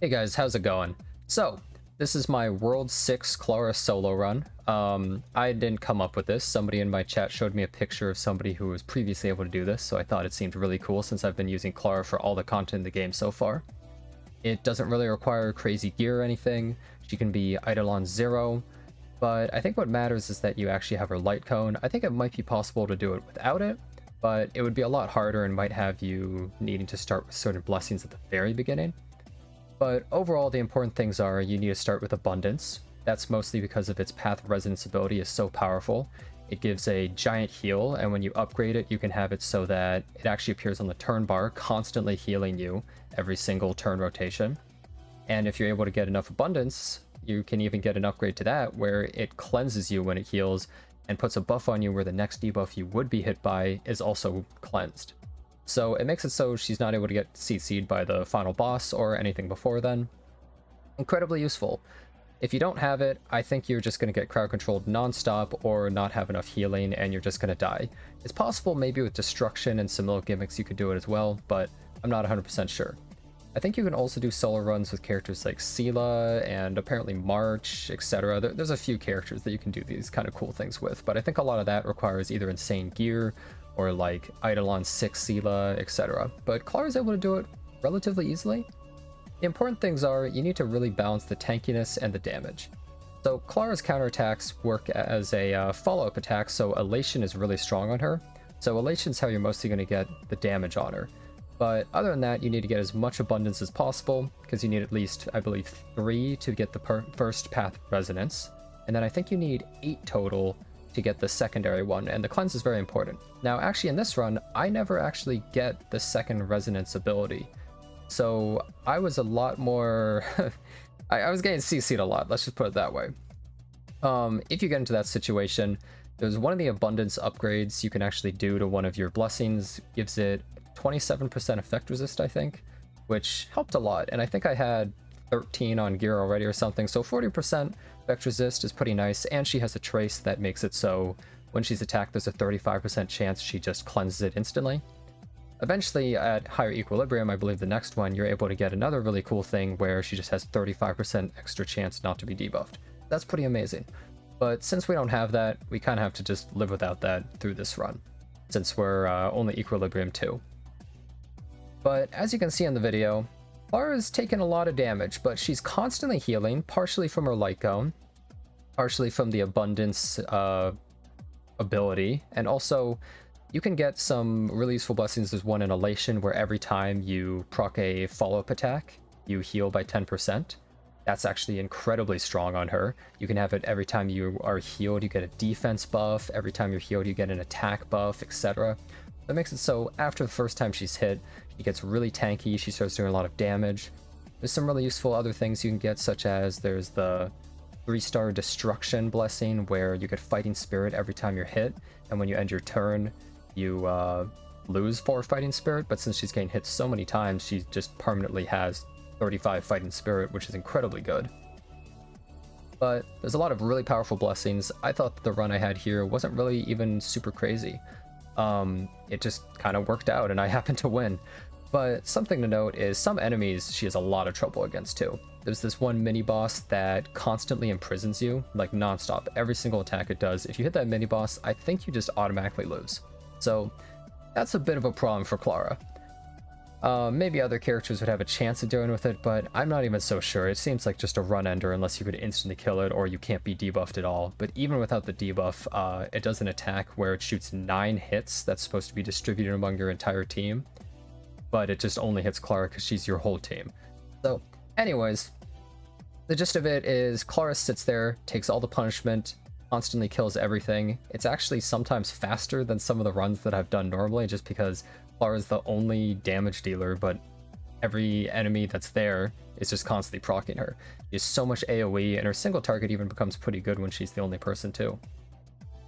Hey guys, how's it going? So, this is my World 6 CLARA solo run. I didn't come up with this. Somebody in my chat showed me a picture of somebody who was previously able to do this, so I thought it seemed really cool since I've been using CLARA for all the content in the game so far. It doesn't really require crazy gear or anything. She can be Eidolon 0, but I think what matters is that you actually have her light cone. I think it might be possible to do it without it, but it would be a lot harder and might have you needing to start with certain blessings at the very beginning. But overall, the important things are you need to start with Abundance. That's mostly because of its Path of Resonance ability is so powerful. It gives a giant heal, and when you upgrade it, you can have it so that it actually appears on the turn bar, constantly healing you every single turn rotation. And if you're able to get enough Abundance, you can even get an upgrade to that where it cleanses you when it heals and puts a buff on you where the next debuff you would be hit by is also cleansed. So it makes it so she's not able to get CC'd by the final boss or anything before then. Incredibly useful. If you don't have it, I think you're just going to get crowd controlled non-stop or not have enough healing and you're just going to die. It's possible maybe with Destruction and some little gimmicks you could do it as well, but I'm not 100% sure. I think you can also do solo runs with characters like Sela and apparently March, etc. There's a few characters that you can do these kind of cool things with, but I think a lot of that requires either insane gear or like Eidolon 6 Sela, etc. But CLARA is able to do it relatively easily. The important things are you need to really balance the tankiness and the damage. So CLARA's counterattacks work as a follow-up attack, so elation is really strong on her. So elation is how you're mostly going to get the damage on her. But other than that, you need to get as much abundance as possible, because you need at least, I believe, 3 to get the first path resonance. And then I think you need 8 total to get the secondary one, and the cleanse is very important. Now, actually in this run, I never actually get the second resonance ability. So I was a lot more... I was getting CC'd a lot, let's just put it that way. If you get into that situation, there's one of the abundance upgrades you can actually do to one of your blessings, gives it 27% effect resist, I think, which helped a lot, and I think I had 13 on gear already or something, so 40% effect resist is pretty nice, and she has a trace that makes it so when she's attacked there's a 35% chance she just cleanses it instantly. Eventually, at higher equilibrium, I believe the next one, you're able to get another really cool thing where she just has 35% extra chance not to be debuffed. That's pretty amazing. But since we don't have that, we kind of have to just live without that through this run, since we're only equilibrium 2. But as you can see in the video, CLARA's taken a lot of damage, but she's constantly healing, partially from her light cone, partially from the abundance ability, and also you can get some really useful blessings. There's one in elation where every time you proc a follow-up attack, you heal by 10%. That's actually incredibly strong on her. You can have it every time you are healed, you get a defense buff. Every time you're healed, you get an attack buff, etc. That makes it so after the first time she's hit, she gets really tanky, she starts doing a lot of damage. There's some really useful other things you can get, such as there's the 3-star Destruction blessing, where you get Fighting Spirit every time you're hit, and when you end your turn, you lose 4 Fighting Spirit, but since she's getting hit so many times, she just permanently has 35 Fighting Spirit, which is incredibly good. But there's a lot of really powerful blessings. I thought that the run I had here wasn't really even super crazy. It just kind of worked out and I happened to win. But something to note is some enemies she has a lot of trouble against too. There's this one mini boss that constantly imprisons you, like non-stop. Every single attack it does, if you hit that mini boss, I think you just automatically lose. So that's a bit of a problem for CLARA. Maybe other characters would have a chance of dealing with it, but I'm not even so sure. It seems like just a run ender unless you could instantly kill it or you can't be debuffed at all. But even without the debuff, it does an attack where it shoots 9 hits that's supposed to be distributed among your entire team. But it just only hits CLARA because she's your whole team. So anyways, the gist of it is CLARA sits there, takes all the punishment, constantly kills everything. It's actually sometimes faster than some of the runs that I've done normally, just because CLARA is the only damage dealer, but every enemy that's there is just constantly proccing her. She has so much AoE, and her single target even becomes pretty good when she's the only person too.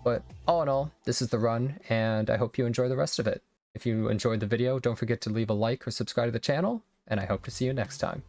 But all in all, this is the run, and I hope you enjoy the rest of it. If you enjoyed the video, don't forget to leave a like or subscribe to the channel, and I hope to see you next time.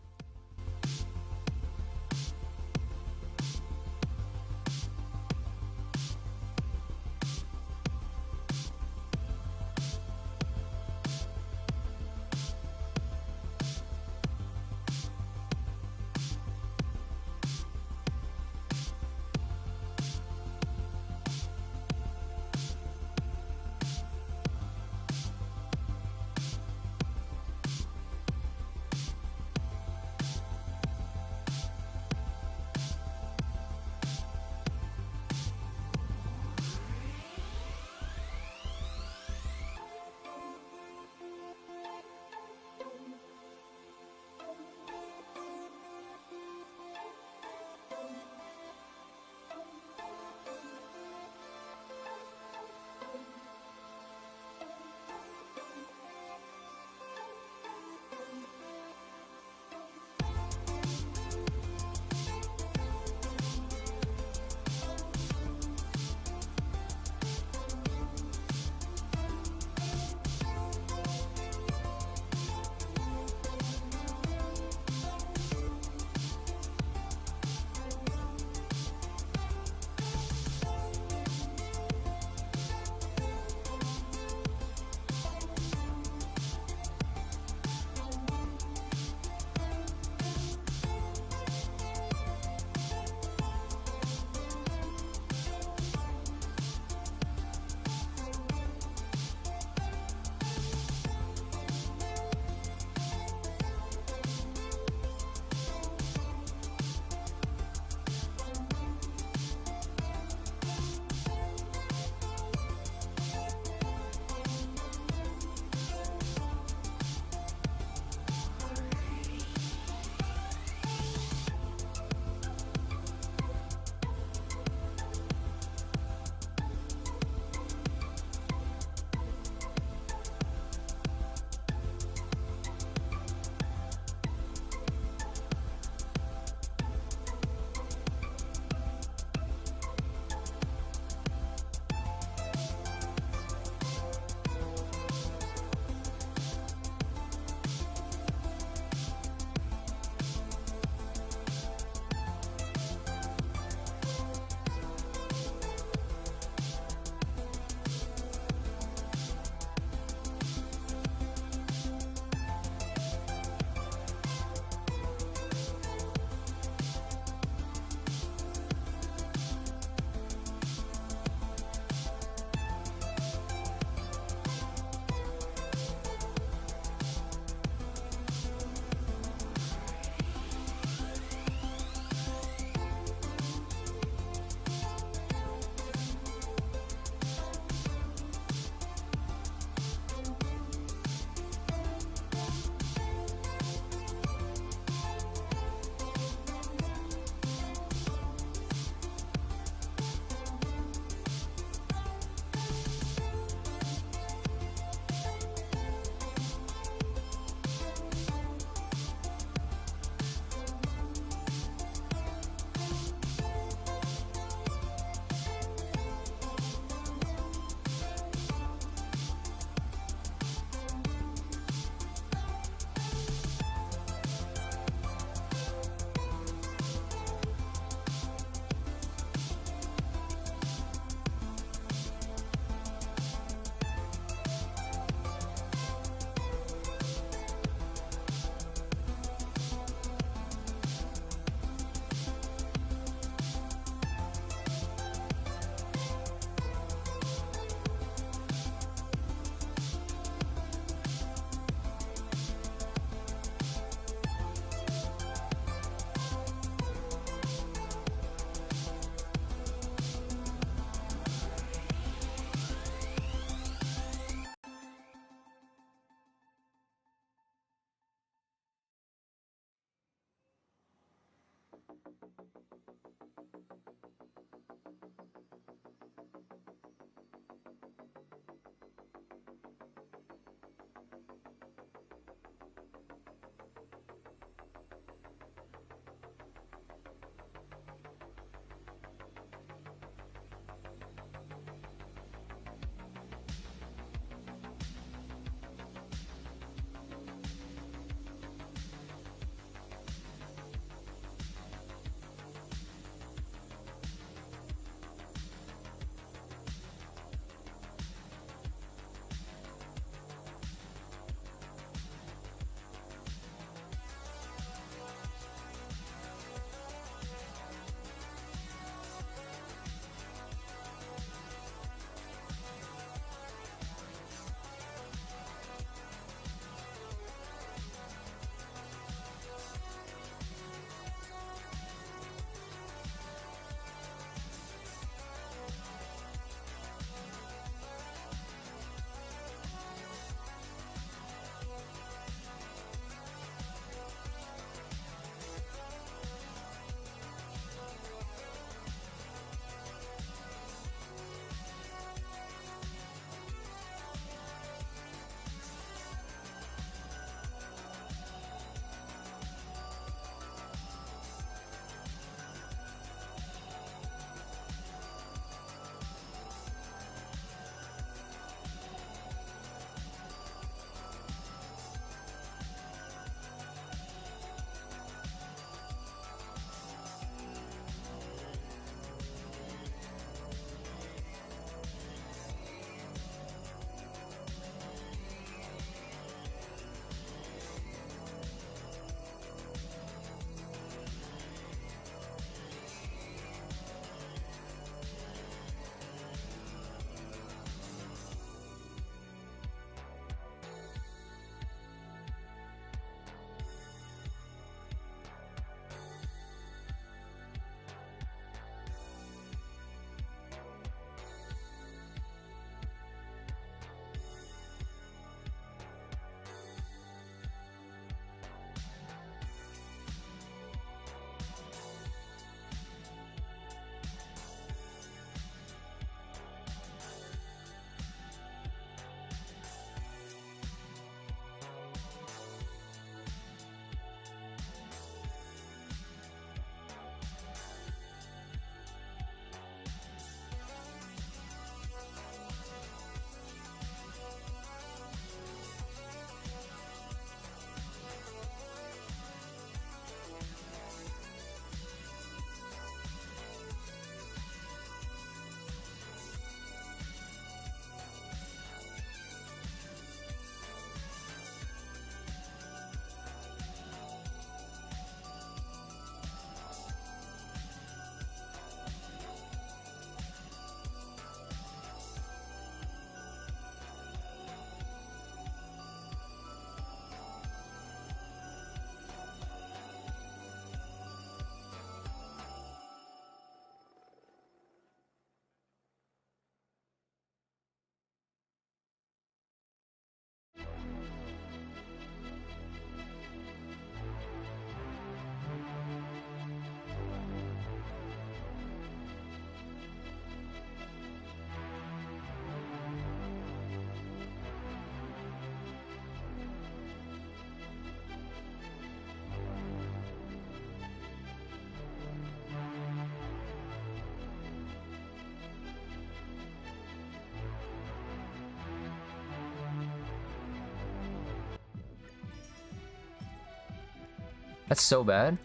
That's so bad.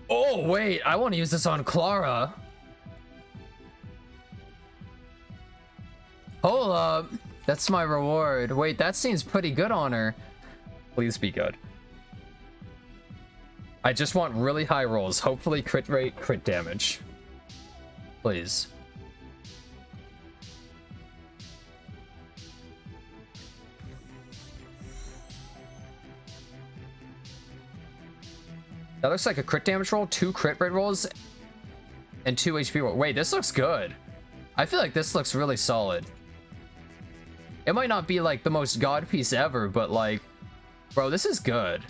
Oh, wait. I want to use this on CLARA. Hold up. That's my reward. Wait, that seems pretty good on her. Please be good. I just want really high rolls. Hopefully crit rate, crit damage. Please. That looks like a crit damage roll, 2 crit rate rolls, and 2 HP roll. Wait, this looks good. I feel like this looks really solid. It might not be like the most god piece ever, but like, bro, this is good.